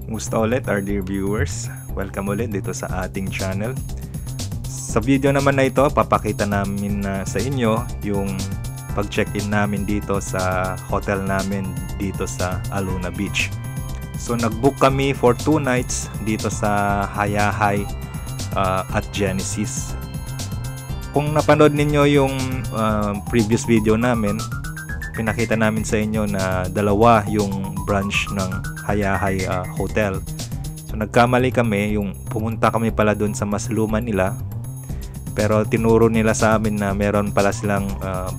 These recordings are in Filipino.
Kumusta ulit our dear viewers? Welcome ulit dito sa ating channel. Sa video naman na ito, papakita namin sa inyo yung pag-check-in namin dito sa hotel namin dito sa Alona Beach. So nag-book kami for 2 nights dito sa Hayahay at Genesis. Kung napanood ninyo yung previous video namin, pinakita namin sa inyo na dalawa yung branch ng Hayahay Hotel. So nagkamali kami, yung pumunta kami pala doon sa mas luma nila, pero tinuro nila sa amin na meron pala silang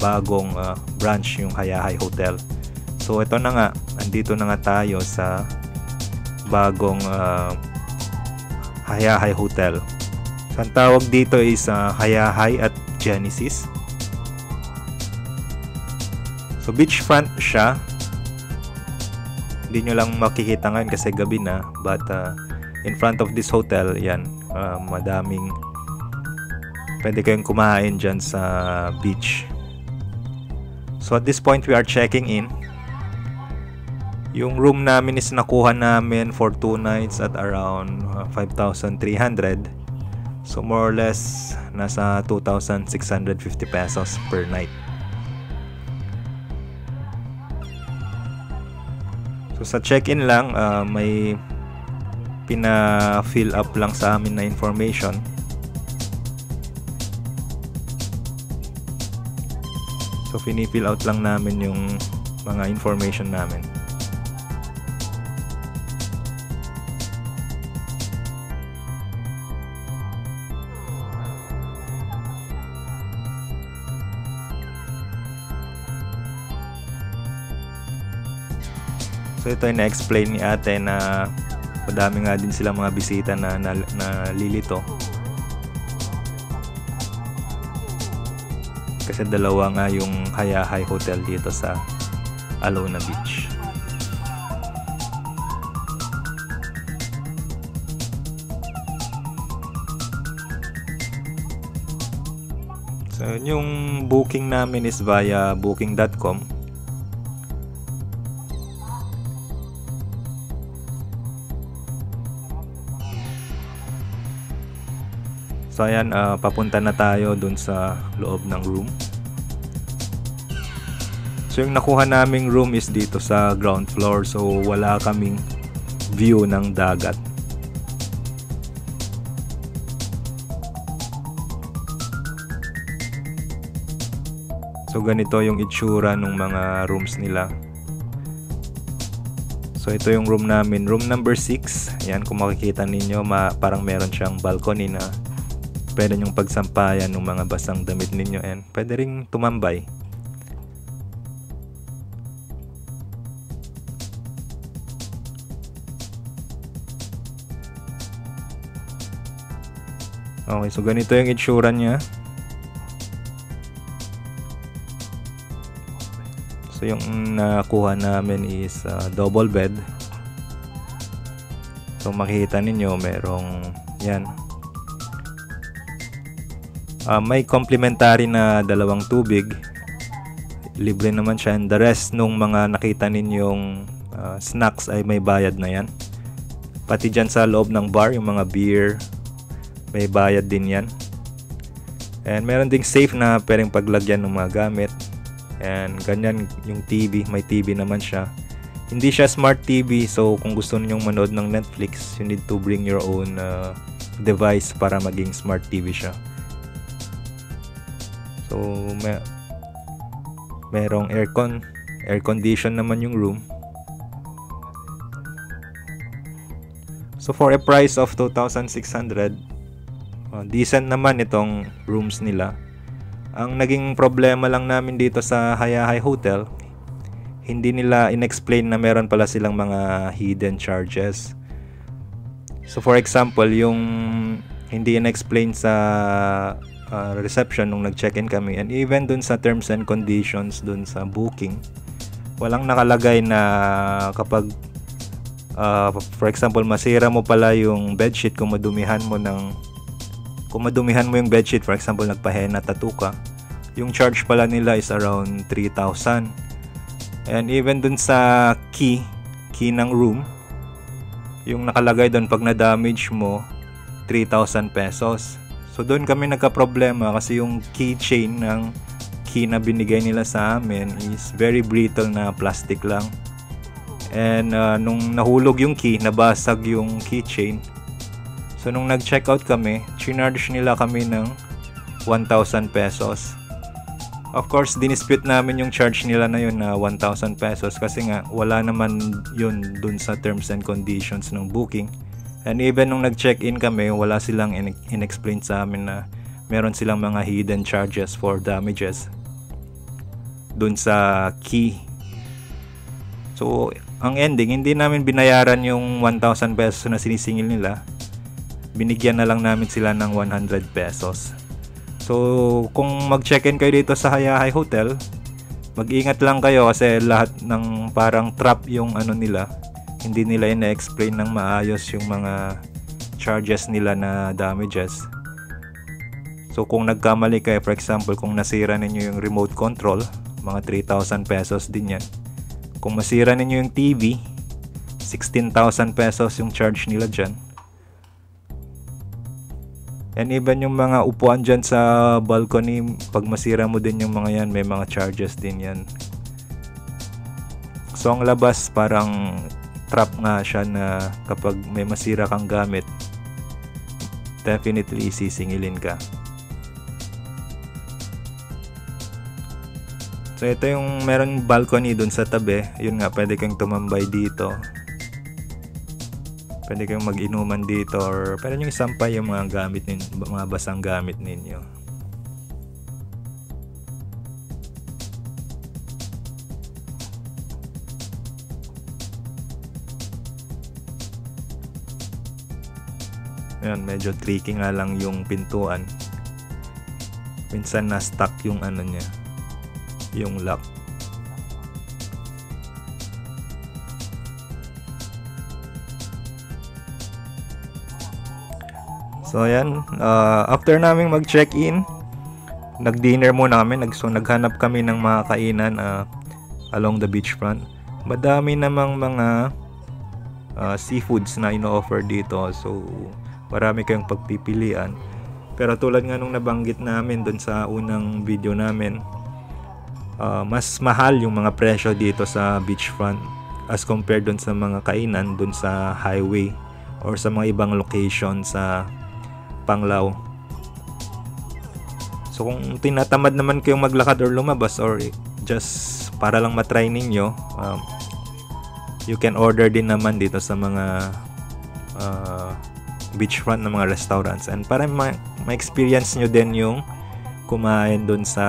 bagong branch, yung Hayahay Hotel. So ito na nga, andito na nga tayo sa bagong Hayahay Hotel. So ang tawag dito is Hayahay at Genesis. So beachfront siya. Hindi nyo lang makikita ngayon kasi gabi na, but in front of this hotel, yan, madaming pwede kayong kumain dyan sa beach. So at this point we are checking in. Yung room namin is nakuha namin for 2 nights at around 5,300. So more or less nasa 2,650 pesos per night. So sa check-in lang, may pina-fill up lang sa amin na information. So fini-fill out lang namin yung mga information namin. So ito ay na-explain ni ate na madami nga din silang mga bisita na lilito. Kasi dalawa nga yung Hayahay Hotel dito sa Alona Beach. So yung booking namin is via booking.com. So ayan, papunta na tayo dun sa loob ng room. So yung nakuha naming room is dito sa ground floor, so wala kaming view ng dagat. So ganito yung itsura ng mga rooms nila. So ito yung room namin, room number 6. Ayan, kung makikita ninyo, parang meron siyang balcony na pwede nyong pagsampayan ng mga basang damit ninyo, and pwede ring tumambay. Okay, so ganito yung itsura niya. So yung nakuha namin is double bed. So makikita ninyo merong yan. May complimentary na 2 tubig. Libre naman siya, and the rest nung mga nakita ninyong snacks ay may bayad na yan. Pati dyan sa loob ng bar, yung mga beer, may bayad din yan. And meron ding safe na pwedeng paglagyan ng mga gamit. And ganyan yung TV, may TV naman siya. Hindi siya smart TV, so kung gusto ninyong manood ng Netflix, you need to bring your own device para maging smart TV siya. So merong air condition naman yung room. So for a price of 2,600, decent naman itong rooms nila. Ang naging problema lang namin dito sa Hayahay Hotel, hindi nila inexplain na meron pala silang mga hidden charges. So for example, yung hindi inexplain sa reception nung nag-check-in kami, and even dun sa terms and conditions dun sa booking, walang nakalagay na kapag for example masira mo pala yung bedsheet, kung madumihan mo yung bedsheet, for example nagpa-henna tattoo ka, yung charge pala nila is around 3,000. And even dun sa key ng room, yung nakalagay doon pag na-damage mo, 3,000 pesos. So doon kami nagka-problema kasi yung keychain ng key na binigay nila sa amin is very brittle na plastic lang. And nung nahulog yung key, nabasag yung keychain. So nung nag-checkout kami, chinarge nila kami ng 1,000 pesos. Of course, dinispute namin yung charge nila na yun na 1,000 pesos kasi nga wala naman yun dun sa terms and conditions ng booking. And even nung nag-check-in kami, wala silang in-explain sa amin na meron silang mga hidden charges for damages dun sa key. So, ang ending, hindi namin binayaran yung 1,000 pesos na sinisingil nila. Binigyan na lang namin sila ng 100 pesos. So, kung mag-check-in kayo dito sa Hayahay Hotel, mag-ingat lang kayo kasi lahat ng parang trap yung ano nila. Hindi nila ina-explain ng maayos yung mga charges nila na damages. So, kung nagkamali kayo, for example, kung nasira ninyo yung remote control, mga 3,000 pesos din yan. Kung masira ninyo yung TV, 16,000 pesos yung charge nila dyan. And even yung mga upuan dyan sa balcony, pag masira mo din yung mga yan, may mga charges din yan. So ang labas parang trap nga siya na kapag may masira kang gamit, definitely sisingilin ka. So ito yung meron balcony dun sa tabi. Yun nga, pwede kang tumambay dito. Pwede kayong mag-inuman dito or pwede nyo isampay yung mga gamit ninyo, mga basang gamit ninyo. Ayan, medyo tricky nga lang yung pintuan. Minsan na-stuck yung ano niya, yung lock. So ayan, after naming mag-check-in, nag-dinner muna kami, naghanap kami ng mga kainan along the beachfront. Madami namang mga seafoods na ino-offer dito, so marami kayong pagpipilian. Pero tulad nga nung nabanggit namin dun sa unang video namin, mas mahal yung mga presyo dito sa beachfront as compared dun sa mga kainan dun sa highway or sa mga ibang location sa Panglao. So kung tinatamad naman kayong maglakad or lumabas or just para lang matry ninyo, you can order din naman dito sa mga beachfront na mga restaurants, and para ma-experience nyo din yung kumain dun sa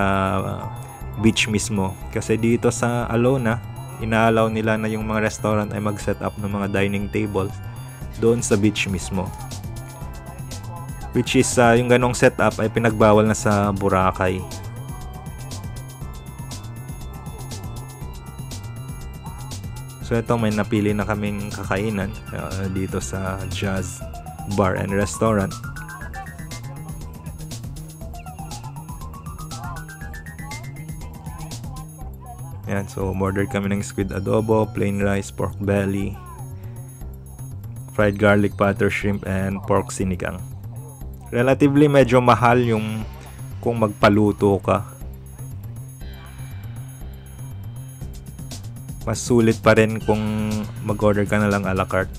beach mismo. Kasi dito sa Alona, inaalaw nila na yung mga restaurant ay mag-set up ng mga dining tables doon sa beach mismo. Which is yung ganong setup ay pinagbawal na sa Boracay. So ito, may napili na kaming kakainan dito sa Jazz Bar and Restaurant. Yan, so order kami ng squid adobo, plain rice, pork belly, fried garlic butter shrimp, and pork sinigang. Relatively medyo mahal yung kung magpaluto ka. Mas sulit pa rin kung mag-order ka na lang a la carte.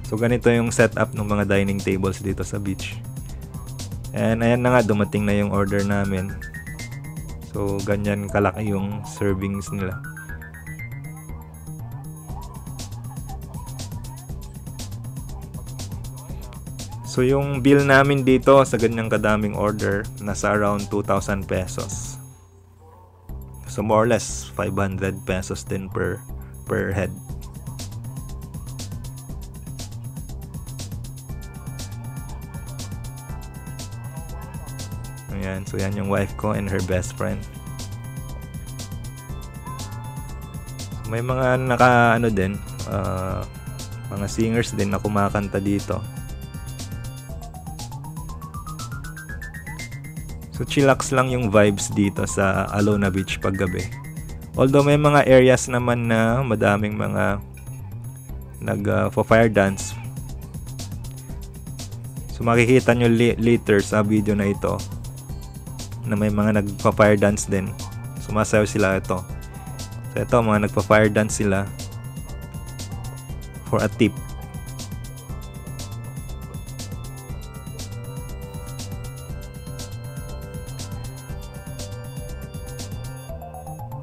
So ganito yung setup ng mga dining tables dito sa beach. And ayan na nga, dumating na yung order namin. So ganyan kalaki yung servings nila. So yung bill namin dito sa ganyang kadaming order, nasa around 2,000 pesos. So more or less 500 pesos din per head. Ayan, so yan yung wife ko and her best friend. So may mga mga singers din na kumakanta dito. So chillax lang yung vibes dito sa Alona Beach paggabi. Although may mga areas naman na madaming mga fire dance. So makikita nyo later sa video na ito na may mga nagpa-fire dance din. Sumasayaw sila ito. So ito, mga nagpa-fire dance sila for a tip.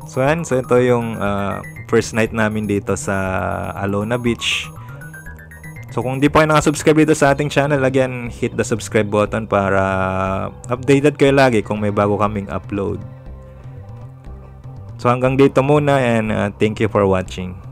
So yan, so ito yung first night namin dito sa Alona Beach. So kung di pa kayo nakasubscribe dito sa ating channel, again, hit the subscribe button para updated kayo lagi kung may bago kaming upload. So hanggang dito muna and thank you for watching.